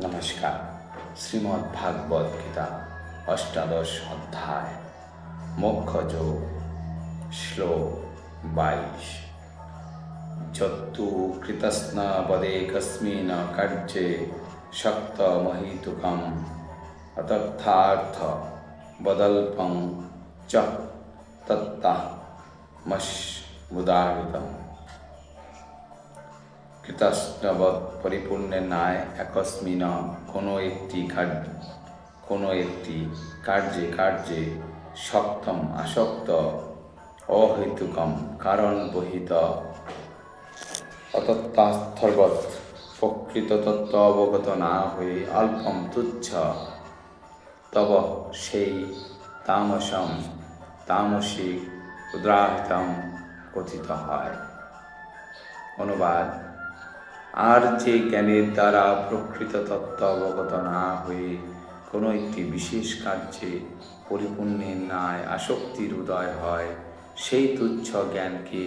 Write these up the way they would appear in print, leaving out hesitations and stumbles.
নমস্কার। শ্রীমদ্ ভাগবত গীতা অষ্টাদশ অধ্যায় মোক্ষযোগ শ্লোক 22। যত্তু কৃতস্নবদেকস্মিন কার্যে শক্তমহিতুকম অতর্থার্থ বদল্পং চ তত্তঃ মস্মুদাহৃতম। কৃতস্নবৎ পরিপূর্ণের ন্যায় একস্মিন কোনো একটি কার্যে সপ্তম আসক্ত অহেতুকম কারণ বহিত অতত্ত্বার্থবৎ প্রকৃত তত্ত্ব অবগত না হয়ে অল্পম তুচ্ছ তব সেই তামসিক উদাহৃতম কথিত হয়। অনুবাদ: আর যে জ্ঞানের দ্বারা প্রকৃত তত্ত্ব অবগত না হয়ে কোনো একটি বিশেষ কার্যে পরিপূর্ণের ন্যায় আসক্তির উদয় হয়, সেই তুচ্ছ জ্ঞানকে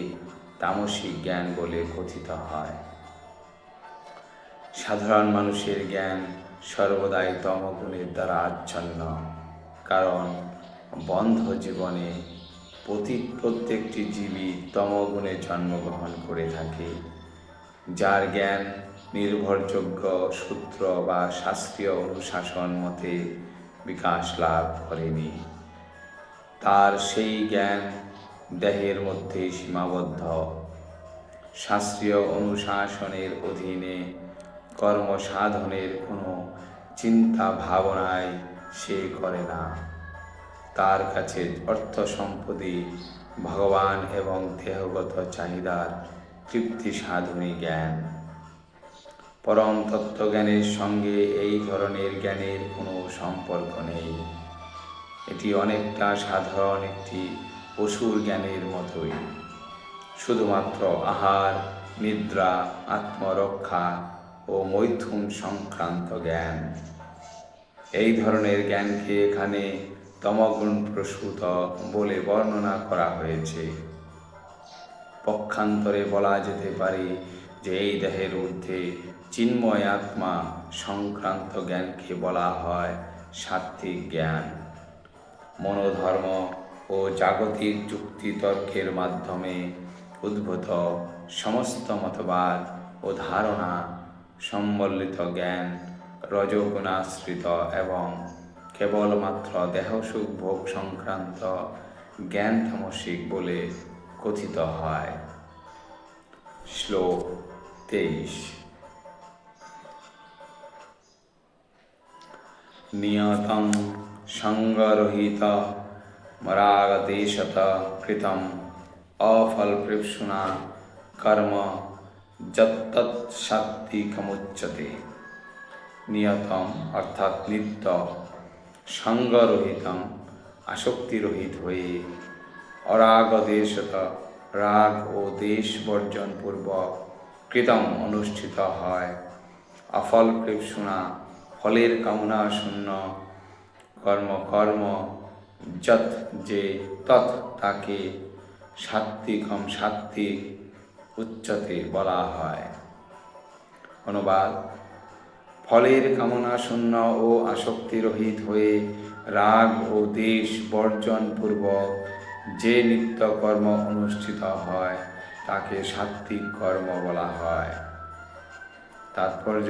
তামসিক জ্ঞান বলে কথিত হয়। সাধারণ মানুষের জ্ঞান সর্বদাই তমগুণের দ্বারা আচ্ছন্ন, কারণ বন্ধ জীবনে প্রত্যেকটি জীবই তমগুণে জন্মগ্রহণ করে থাকে। যার জ্ঞান নির্ভরযোগ্য সূত্র বা শাস্ত্রীয় অনুশাসন মতে বিকাশ লাভ করেনি, তার সেই জ্ঞান দেহের মধ্যে সীমাবদ্ধ। শাস্ত্রীয় অনুশাসনের অধীনে কর্মসাধনের কোনো চিন্তা ভাবনাই সে করে না। তার কাছে অর্থ সম্পত্তি, ভগবান এবং দেহগত চাহিদার তৃপ্তি সাধনই জ্ঞান। পরম তত্ত্বজ্ঞানের সঙ্গে এই ধরনের জ্ঞানের কোনো সম্পর্ক নেই। এটি অনেকটা সাধারণ একটি পশুর জ্ঞানের মতোই, শুধুমাত্র আহার, নিদ্রা, আত্মরক্ষা ও মৈথুন সংক্রান্ত জ্ঞান। এই ধরনের জ্ঞানকে এখানে তমগুণ প্রসূত বলে বর্ণনা করা হয়েছে। পক্ষান্তরে বলা যেতে পারে যে এই দেহের ঊর্ধ্বে চিন্ময় আত্মা সংক্রান্ত জ্ঞানকে বলা হয় সাত্ত্বিক জ্ঞান। মনোধর্ম ও জাগতিক যুক্তিতর্কের মাধ্যমে উদ্ভূত সমস্ত মতবাদ ও ধারণা সম্বলিত জ্ঞান রজোগুণাশ্রিত এবং কেবলমাত্র দেহসুখ ভোগ সংক্রান্ত জ্ঞান তামসিক বলে কথিত হয়। শ্লোক 23। নিয়তং সঙ্গরহিত রাগদ্বেষত কৃতম অফলপ্রেপ্সুনা কর্ম যত্তৎ সাত্ত্বিকমুচ্যতে। নিয়তম অর্থাৎ নিত্য, সঙ্গরহিতম আসক্তিরহিত হয়ে, অরাগদ্বেষত রাগ ও দেশ বর্জন পূর্বক কৃতম অনুষ্ঠিত হয়, অফলপ্রেপ্সুনা ফলের কামনা শূন্য কর্ম যৎ যে তৎ তাকে সাত্ত্বিক উচ্চতে বলা হয়। অনুবাদ: ফলের কামনা শূন্য ও আসক্তিরহিত হয়ে রাগ ও দেশ বর্জন পূর্বক যে নিত্য কর্ম অনুষ্ঠিত হয় তাকে সাত্ত্বিক কর্ম বলা হয়। তাৎপর্য: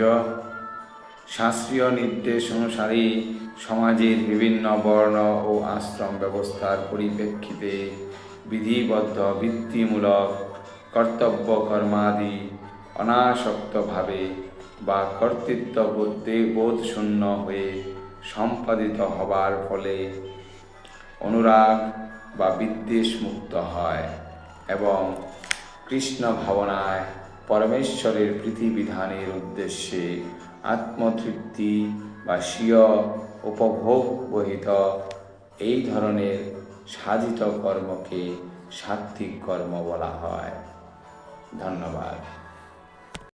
শাস্ত্রীয় নির্দেশ অনুসারে সমাজের বিভিন্ন বর্ণ ও আশ্রম ব্যবস্থার পরিপ্রেক্ষিতে বিধিবদ্ধ বৃত্তিমূলক কর্তব্য কর্মাদি অনাসক্তভাবে বা কর্তৃত্ববোধশূন্য হয়ে সম্পাদিত হবার ফলে অনুরাগ বা বিদ্বেষ মুক্ত হয় এবং কৃষ্ণ ভাবনায় পরমেশ্বরের প্রীতিবিধানের উদ্দেশ্যে আত্মতৃপ্তি বা স্বীয় উপভোগ বহিত এই ধরনের সাধিত কর্মকে সাত্ত্বিক কর্ম বলা হয়। ধন্যবাদ।